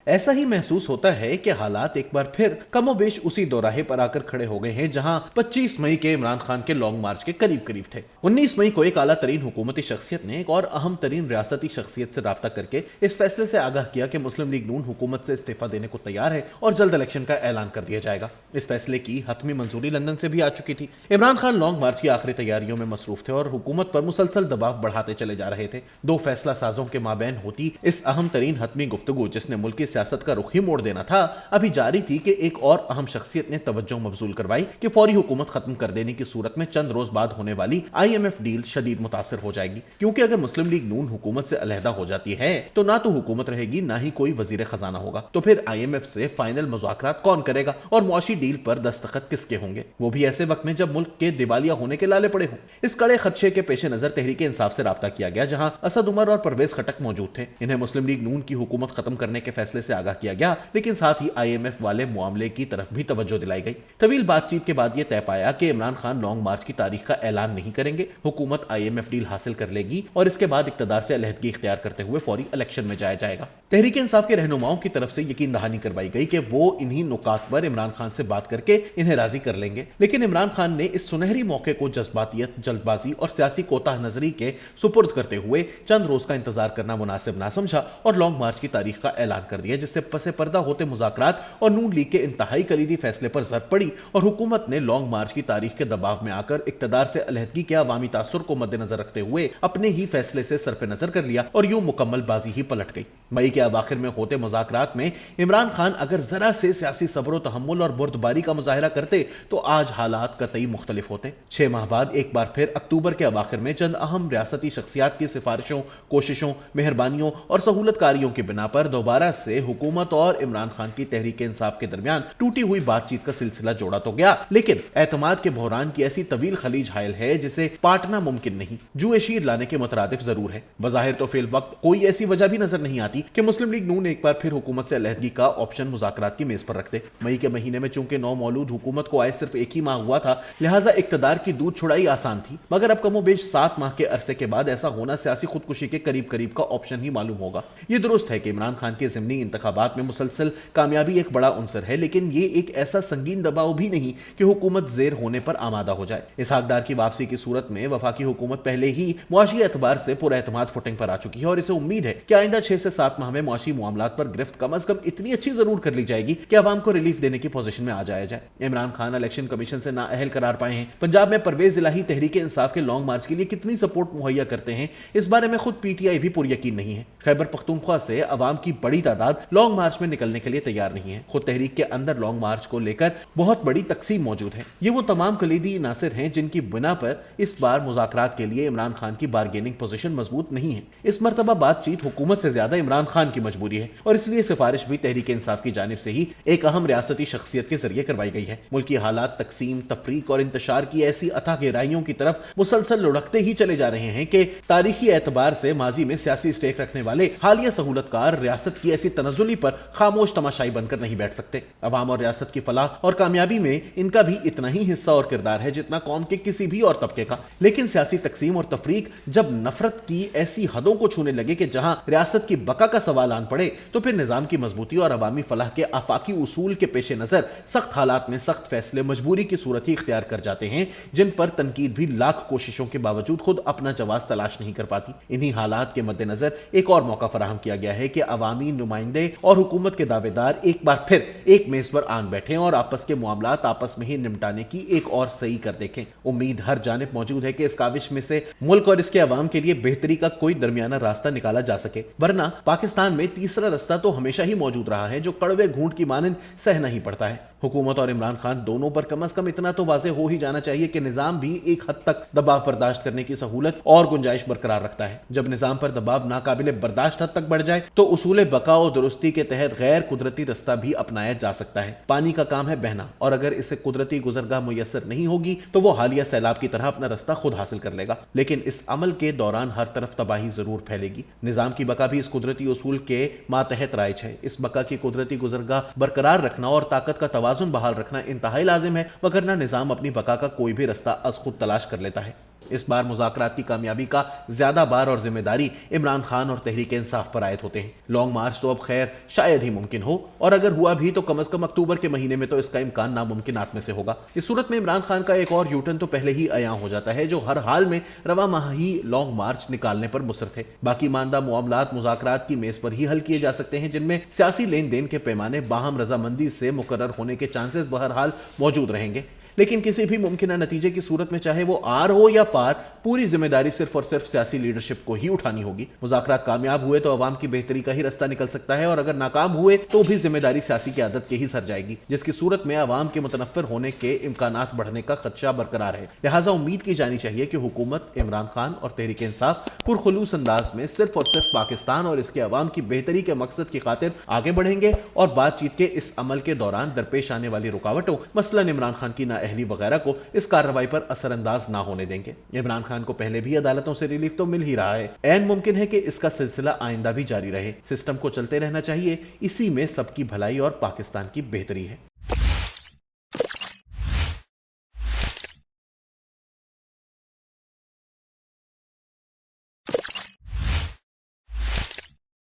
ऐसा ही महसूस होता है कि हालात एक बार फिर कमोबेश उसी दोराहे पर आकर खड़े हो गए हैं जहां 25 मई के इमरान खान के लॉन्ग मार्च के करीब करीब थे। 19 मई को एक आला तरीन हुकूमती शख्सियत ने एक और अहम तरीन रियासती शख्सियत से राब्ता करके इस फैसले से आगाह किया कि मुस्लिम लीग नून हुकूमत से इस्तीफा देने को तैयार है और जल्द इलेक्शन का ऐलान कर दिया जाएगा। इस फैसले की हतमी मंजूरी लंदन से भी आ चुकी थी। इमरान खान लॉन्ग मार्च की आखिरी तैयारियों में मसरूफ थे और हुकूमत पर मुसलसल दबाव बढ़ाते चले जा रहे थे। दो फैसला साजों के माबैन होती इस अहम तरीन हतमी गुफ्तगू जिसने मुल्क की सियासत का रुख ही मोड़ देना था, अभी जारी थी कि एक और अहम शख्सियत ने तवज्जो मबजूल करवाई कि फौरी हुकूमत खत्म कर देने की सूरत में चंद रोज बाद होने वाली IMF डील शदीद मुतासिर हो जाएगी, क्योंकि अगर मुस्लिम लीग नून हुकूमत से अलहदा हो जाती है तो ना तो हुकूमत रहेगी ना ही कोई वजीर खजाना होगा। तो फिर IMF से फाइनल मुज़ाकरात कौन करेगा और मुआशी डील पर दस्तखत किसके होंगे, वो भी ऐसे वक्त में जब मुल्क के दिवालिया होने के लाले पड़े हों। इस कड़े खदशे के पेश नजर तहरीक इंसाफ से राब्ता किया गया, जहां असद उमर और परवेज खटक मौजूद थे। इन्हें मुस्लिम लीग नून की हुकूमत खत्म करने के फैसले से आगाह किया गया, लेकिन साथ ही IMF वाले मामले की तरफ भी तवज्जो दिलाई गई। तवील बातचीत के बाद यह तय पाया कि इमरान खान लॉन्ग मार्च की तारीख का ऐलान नहीं करेंगे, हुकूमत IMF डील हासिल कर लेगी और इसके बाद इक्तदार से अलहदगी इख्तियार करते हुए फौरी इलेक्शन में जाया जाएगा। तहरीक इंसाफ के रहनुमाओं की तरफ से यकीन दहानी करवाई गई कि वो इन्हीं नुकात पर इमरान खान से बात करके इन्हें राजी कर लेंगे, लेकिन इमरान खान ने इस सुनहरी मौके को जज्बातियत, जल्दबाजी और सियासी कोताह नजरी के सुपुर्द करते हुए चंद रोज का इंतजार करना मुनासिब ना समझा और लॉन्ग मार्च की तारीख का ऐलान कर दिया, जिससे पसे पर्दा होते मुज़ाकरात और नून लीग के इंतहाई कलीदी फैसले पर जर पड़ी और हुकूमत ने लॉन्ग मार्च की तारीख के दबाव में आकर इक्तदार से अलहदगी के अवामी तासुर को मद्देनजर रखते हुए अपने ही फैसले से सरफे नजर कर लिया और यूं मुकम्मल बाजी ही पलट गई। मई के अवाखिर में होते मुज़ाकरात में इमरान खान अगर जरा से सियासी सब्र तहम्मुल और बुर्दबारी का मुजाहिरा करते तो आज हालात कतई मुख्तलिफ होते। 6 माह बाद एक बार फिर अक्टूबर के अवाखिर में चंद अहम रियासती शख्सियात की सिफारिशों, कोशिशों, मेहरबानियों और सहूलतकारियों की बिना पर दोबारा से हुकूमत और इमरान खान की तहरीक इंसाफ के दरमियान टूटी हुई बातचीत का सिलसिला जोड़ा तो गया, लेकिन एतमाद के बहरान की ऐसी तवील खलीज हायल है जिसे पाटना मुमकिन नहीं, जुए शीर लाने के मुतरादिफ जरूर है। बज़ाहिर तो फिल वक्त कोई ऐसी वजह भी नजर नहीं आती कि मुस्लिम लीग नून एक बार फिर हुकूमत से अलहदगी का ऑप्शन मुज़ाकरात की मेज पर रखते। मई के महीने में चूंकि नौ मौलूद हुकूमत को आए सिर्फ एक ही माह हुआ था, लिहाजा इक्तदार की दूध छुड़ाई आसान थी, मगर अब कमोबेश 7 माह के अरसे के बाद ऐसा होना सियासी खुदकुशी के करीब करीब का ऑप्शन ही मालूम होगा। ये दुरुस्त है कि इमरान खान के ज़िमनी इंतखाबात में मुसलसल कामयाबी एक बड़ा उनसर है, लेकिन ये एक ऐसा संगीन दबाव भी नहीं कि हुकूमत ज़ेर होने पर आमादा हो जाए। इस हकदार की वापसी की सूरत में वफाकी हुकूमत पहले ही मुआशी एतबार से पुरएतमाद फुटिंग पर आ चुकी है और इसे उम्मीद है कि आइंदा 6 से 7 माह में मुआशी मामलात पर गिरफ्त कम अज कम इतनी अच्छी जरूर कर ली जाएगी कि अवाम को रिलीफ देने की पोजीशन में आ जाया जाए। इमरान खान इलेक्शन कमीशन से नाअहल करार पाए हैं। पंजाब में परवेज इलाही तहरीक इंसाफ के लॉन्ग मार्च के लिए कितनी सपोर्ट मुहैया करते हैं, इस बारे में खुद PTI भी पूरी यकीन नहीं है। खैबर पख्तूनख्वा से अवाम की बड़ी तादाद लॉन्ग मार्च में निकलने के लिए तैयार नहीं है। खुद तहरीक के अंदर लॉन्ग मार्च को लेकर बहुत बड़ी तकसीम मौजूद है। ये वो तमाम कलीदी नासिर हैं जिनकी बिना पर इस बार मुज़ाकरात के लिए इमरान खान की बारगेनिंग पोजीशन मजबूत नहीं है। इस मरतबा बातचीत हुकूमत से ज्यादा इमरान खान की मजबूरी है और इसलिए सिफारिश भी तहरीक इंसाफ की जानिब से ही एक अहम रियासती शख्सियत के जरिए करवाई गई है। मुल्की हालात तकसीम, तफरीक और इंतशार की ऐसी अथाह गहराइयों की तरफ मुसलसल लुढ़कते ही चले जा रहे हैं कि तारीखी एतबार से माजी में सियासी स्टेक रखने वाले हालिया सहूलतकार रियासत की ऐसी तनज़ुली पर खामोश तमाशाई बनकर नहीं बैठ सकते। अवाम और रियासत की फलाह और कामयाबी में इनका भी इतना ही हिस्सा और किरदार है जितना कौम के किसी भी और तबके का। लेकिन सियासी तकसीम और तफरीक जब नफरत की ऐसी हदों को छूने लगे कि जहां रियासत की बका का सवाल आन पड़े, तो फिर निजाम की मजबूती और अवामी फलाह के आफाकी उसूल के पेश नजर सख्त हालात में सख्त फैसले मजबूरी की सूरत ही इख्तियार कर जाते हैं, जिन पर तनकीद भी लाख कोशिशों के बावजूद खुद अपना जवाब तलाश नहीं कर पाती। इन्हीं हालात के मद्देनजर एक और मौका फराहम किया गया है कि अवामी नुमाइंदे और हुकूमत के दावेदार एक बार फिर एक मेज पर आन बैठे और आपस के मामलात आपस में ही निपटाने की एक और सही कर देखें। उम्मीद हर जानिब मौजूद है कि इस काविश में से मुल्क और इसके अवाम के लिए बेहतरी का कोई दरमियाना रास्ता निकाला जा सके, वरना पाकिस्तान में तीसरा रास्ता तो हमेशा ही मौजूद रहा है जो कड़वे घूंट की मानंद सहना ही पड़ता है। हुकूमत और इमरान खान दोनों पर कम अज कम इतना तो वाज़ेह हो ही जाना चाहिए कि निजाम भी एक हद तक दबाव बर्दाश्त करने की सहूलत और गुंजाइश बरकरार रखता है। जब निजाम पर दबाव नाकाबिले बर्दाश्त हद तक बढ़ जाए तो उसूल बका और दुरुस्ती के तहत गैर कुदरती रास्ता भी अपनाया जा सकता है। पानी का काम है बहना और अगर इसे कुदरती गुजरगाह मुयस्सर नहीं होगी तो वो हालिया सैलाब की तरह अपना रास्ता खुद हासिल कर लेगा, लेकिन इस अमल के दौरान हर तरफ तबाही जरूर फैलेगी। निजाम की बका भी इस कुदरती उसूल के मातहत राइज है। इस बका की कुदरती गुजरगाह बरकरार रखना और ताकत का तवाजुन बहाल रखना इंतहाई लाजिम है, वगरना निजाम अपनी बका का कोई भी रास्ता अज खुद तलाश कर लेता है। इस बार मुज़ाकरात की कामयाबी का ज्यादा बार और जिम्मेदारी इमरान खान और तहरीक इंसाफ पर आयद होते हैं। लॉन्ग मार्च तो अब खैर शायद ही मुमकिन हो, और अगर हुआ भी तो कम से कम अक्टूबर के महीने में तो इसका इम्कान नामुमकिनात में से होगा। इस सूरत में इमरान खान का एक और यूटर्न तो पहले ही अयां हो जाता है, जो हर हाल में रवा माह ही लॉन्ग मार्च निकालने पर मुसर थे। बाकी मानदा मामलात मुज़ाकरात की मेज पर ही हल किए जा सकते हैं, जिनमें सियासी लेन देन के पैमाने बाहम रजामंदी से मुकर्रर होने के चांसेस बहरहाल मौजूद रहेंगे। लेकिन किसी भी मुमकिन नतीजे की सूरत में, चाहे वो आर हो या पार, पूरी जिम्मेदारी सिर्फ और सिर्फ सियासी लीडरशिप को ही उठानी होगी। मुज़ाकरात कामयाब हुए तो अवाम की बेहतरी का ही रास्ता निकल सकता है, और अगर नाकाम हुए तो भी जिम्मेदारी सियासी की आदत के ही सर जाएगी, जिसकी सूरत में अवाम के मुतनफ़िर होने के इम्कानात बढ़ने का खदशा बरकरार है। लिहाजा उम्मीद की जानी चाहिए कि हुकूमत, इमरान खान और तहरीक इंसाफ पुरखुलूस अंदाज में सिर्फ और सिर्फ पाकिस्तान और इसके अवाम की बेहतरी के मकसद की खातिर आगे बढ़ेंगे, और बातचीत के इस अमल के दौरान दरपेश आने वाली रुकावटों, मसलन इमरान खान की नाअहली वगैरह को इस कार्रवाई पर असरअंदाज ना होने देंगे। इमरान खान को पहले भी अदालतों से रिलीफ तो मिल ही रहा है, ऐन मुमकिन है कि इसका सिलसिला आइंदा भी जारी रहे। सिस्टम को चलते रहना चाहिए, इसी में सबकी भलाई और पाकिस्तान की बेहतरी है।